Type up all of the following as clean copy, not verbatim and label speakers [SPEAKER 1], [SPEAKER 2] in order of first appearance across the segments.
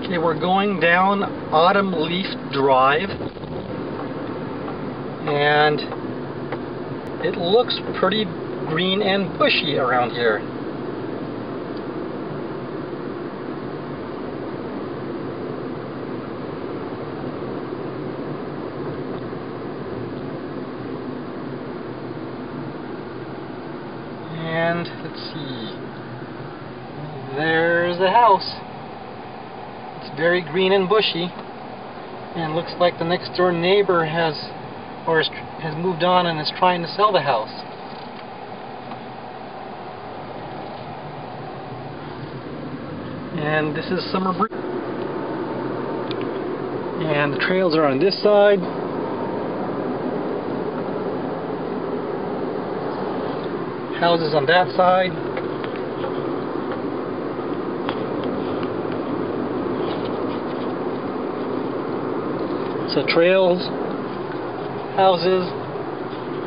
[SPEAKER 1] Okay, we're going down Autumn Leaf Drive, and it looks pretty green and bushy around here. And let's see, there's the house. It's very green and bushy, and looks like the next door neighbor has moved on and is trying to sell the house. And this is Summer Breeze. And the trails are on this side. Houses on that side. So trails, houses,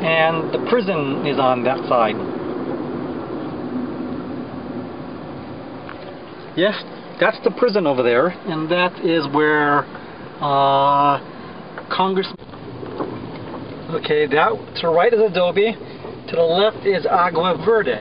[SPEAKER 1] and the prison is on that side. Yes, that's the prison over there, and that is where Congress. Okay, that to the right is Adobe, to the left is Agua Verde.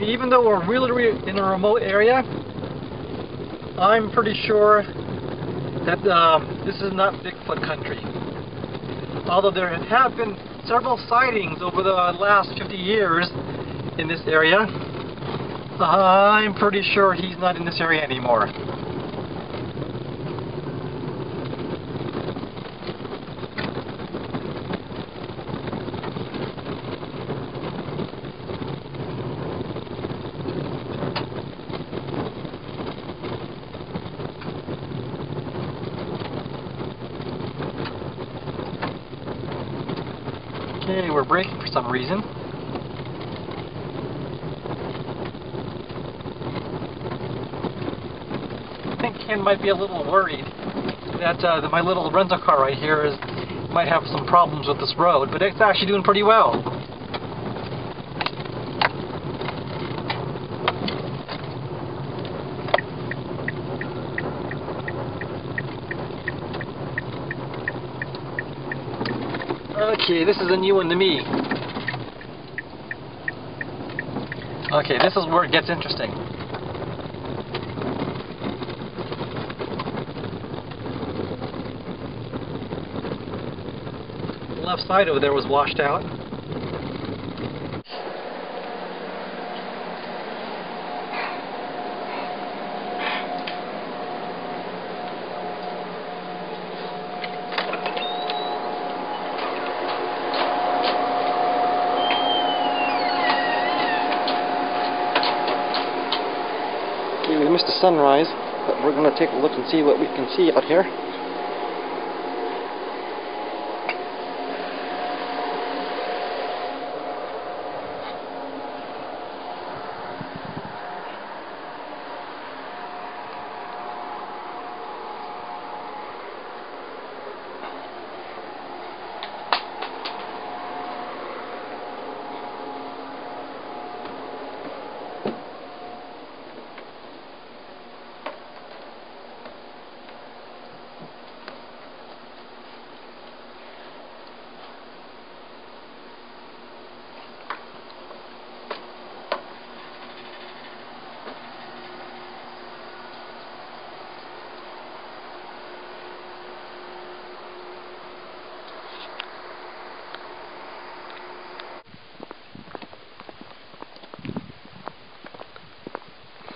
[SPEAKER 1] Even though we're really in a remote area, I'm pretty sure that this is not Bigfoot country. Although there have been several sightings over the last 50 years in this area, I'm pretty sure he's not in this area anymore. Okay, we're braking for some reason. I think Ken might be a little worried that my little rental car right here might have some problems with this road, but it's actually doing pretty well. Okay, this is a new one to me. Okay, this is where it gets interesting. The left side over there was washed out. We missed the sunrise, but we're going to take a look and see what we can see out here.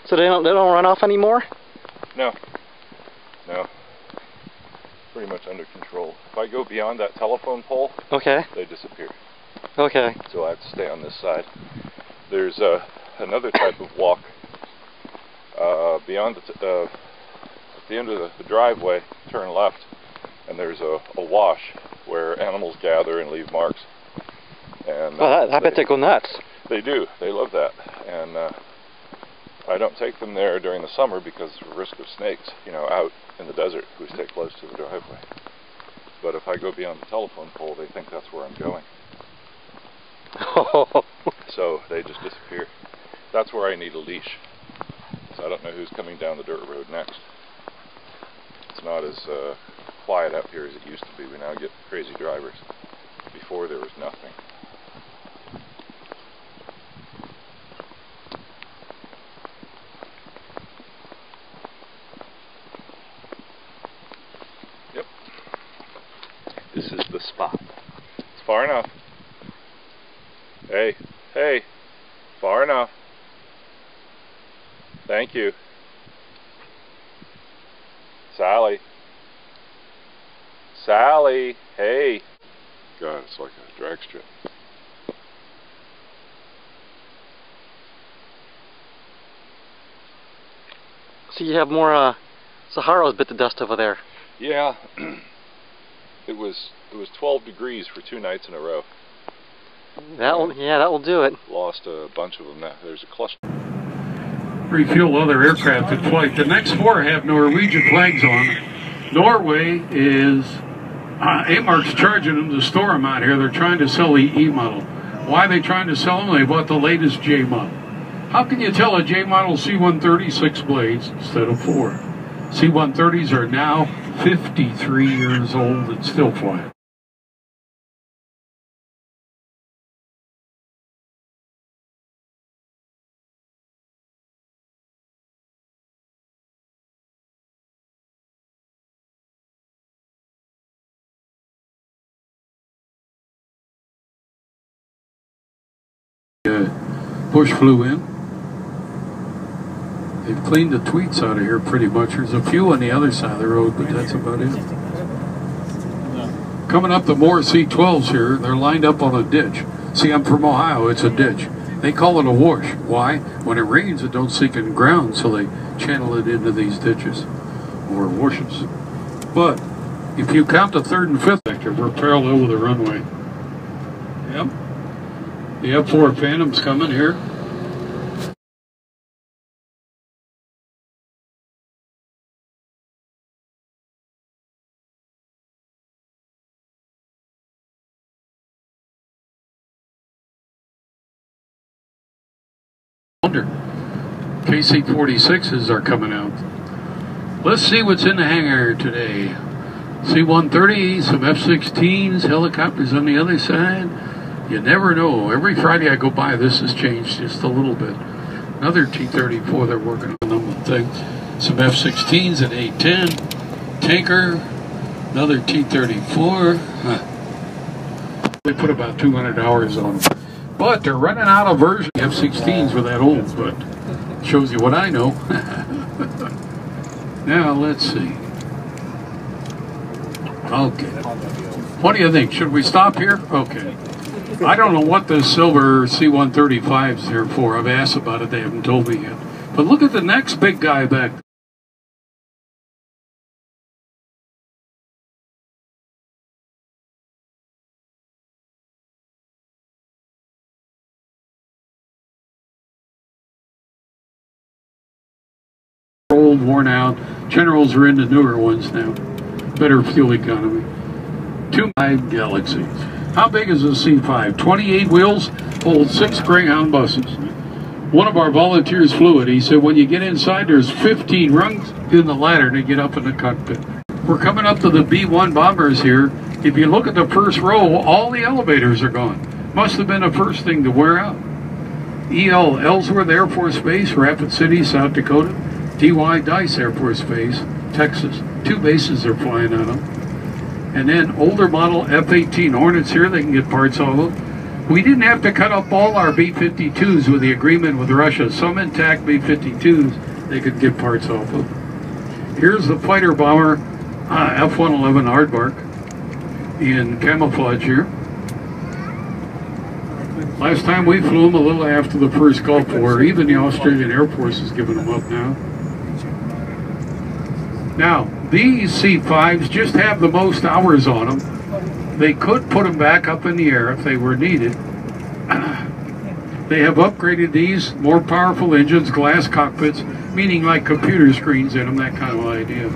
[SPEAKER 1] So they don't run off anymore?
[SPEAKER 2] No. No. Pretty much under control. If I go beyond that telephone pole,
[SPEAKER 1] okay,
[SPEAKER 2] they disappear.
[SPEAKER 1] Okay.
[SPEAKER 2] So I have to stay on this side. There's another type of walk beyond at the end of the driveway. Turn left, and there's a wash where animals gather and leave marks. And
[SPEAKER 1] I bet they go nuts.
[SPEAKER 2] They do. They love that. And I don't take them there during the summer because of the risk of snakes, you know, out in the desert who stay close to the driveway. But if I go beyond the telephone pole, they think that's where I'm going. So they just disappear. That's where I need a leash. So I don't know who's coming down the dirt road next. It's not as quiet up here as it used to be. We now get crazy drivers. Before there was nothing. Yep. This is the spot. It's far enough. Hey, hey, far enough. Thank you. Sally. Sally, hey. God, it's like a drag strip.
[SPEAKER 1] So you have more Saharas bit the dust over there.
[SPEAKER 2] Yeah. It was 12 degrees for 2 nights in a row.
[SPEAKER 1] That will do it.
[SPEAKER 2] Lost a bunch of them now. There's a cluster.
[SPEAKER 3] Refuel other aircraft in flight. The next 4 have Norwegian flags on. Norway is A-Mark's charging them to store them out here. They're trying to sell the E model. Why are they trying to sell them? They bought the latest J model. How can you tell a J model C-130 6 blades instead of 4? C-130s are now 53 years old and still flying. Bush flew in. They've cleaned the tweets out of here pretty much. There's a few on the other side of the road, but that's about it. Coming up the more C-12s here, they're lined up on a ditch. See, I'm from Ohio, it's a ditch. They call it a wash. Why? When it rains, it don't sink in the ground, so they channel it into these ditches, or washes. But if you count the 3rd and 5th sector, we're parallel with the runway. Yep. The F-4 Phantom's coming here. KC-46s are coming out. Let's see what's in the hangar today. C-130, some F-16s, helicopters on the other side. You never know. Every Friday I go by, this has changed just a little bit. Another T-34 they're working on them with things. Some F-16s at A-10. Tanker. Another T-34. They put about 200 hours on them. But they're running out of version F-16s with that old, but shows you what I know. Now, let's see. Okay. What do you think? Should we stop here? Okay. I don't know what the silver C-135 is here for. I've asked about it. They haven't told me yet. But look at the next big guy back there. Old, worn out. Generals are into newer ones now. Better fuel economy. 2 Galaxies. How big is a C-5? 28 wheels, holds 6 Greyhound buses. One of our volunteers flew it. He said when you get inside, there's 15 rungs in the ladder to get up in the cockpit. We're coming up to the B-1 bombers here. If you look at the first row, all the elevators are gone. Must have been the first thing to wear out. E.L. Ellsworth Air Force Base, Rapid City, South Dakota. T.Y. Dice Air Force Base, Texas. 2 bases are flying on them. And then older model F-18 Hornets here, they can get parts off of. We didn't have to cut up all our B-52s with the agreement with Russia. Some intact B-52s they could get parts off of. Here's the fighter bomber F-111 Aardvark in camouflage here. Last time we flew them a little after the first Gulf War. Even the Australian Air Force is giving them up now. Now, These C5s just have the most hours on them. They could put them back up in the air if they were needed. They have upgraded these, more powerful engines, glass cockpits, meaning like computer screens in them, that kind of idea.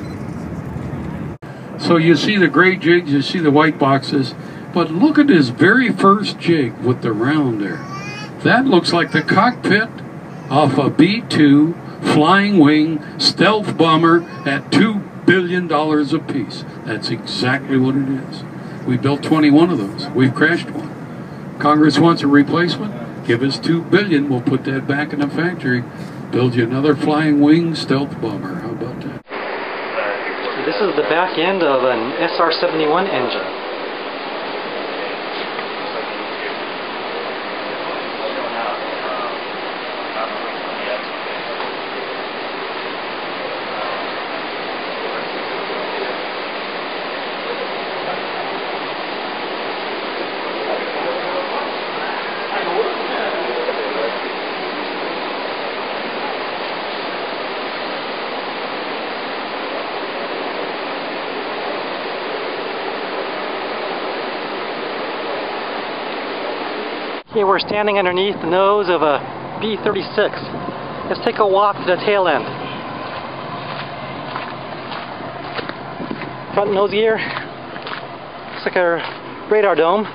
[SPEAKER 3] So you see the gray jigs, you see the white boxes, but look at this very first jig with the round there. That looks like the cockpit of a B-2 flying wing stealth bomber at $2 billion a piece. That's exactly what it is. We built 21 of those. We've crashed one. Congress wants a replacement. Give us $2 billion. We'll put that back in the factory. Build you another flying wing stealth bomber. How about that?
[SPEAKER 1] This is the back end of an SR-71 engine. Okay, we're standing underneath the nose of a B-36. Let's take a walk to the tail end. Front nose gear. Looks like a radar dome.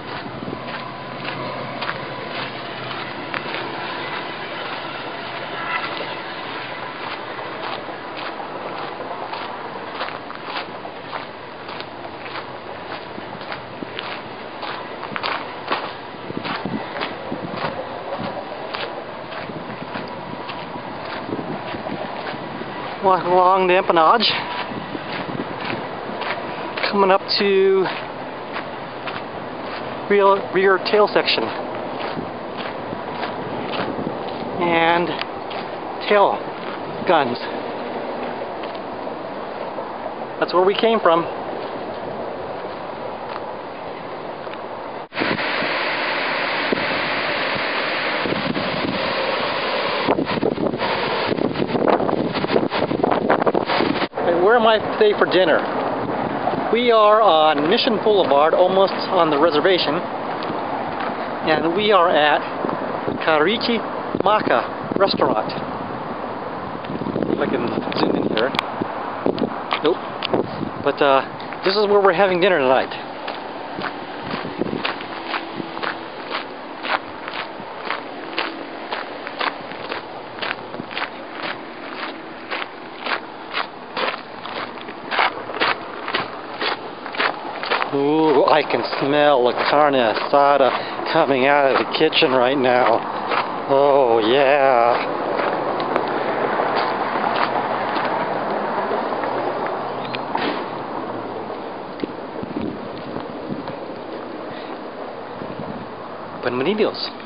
[SPEAKER 1] Walk along the empennage, coming up to rear tail section and tail guns. That's where we came from. Where am I today for dinner? We are on Mission Boulevard, almost on the reservation, and we are at Karichi Maka restaurant. If I can zoom in here. Nope. But this is where we're having dinner tonight. Ooh, I can smell the carne asada coming out of the kitchen right now. Oh, yeah. Bienvenidos.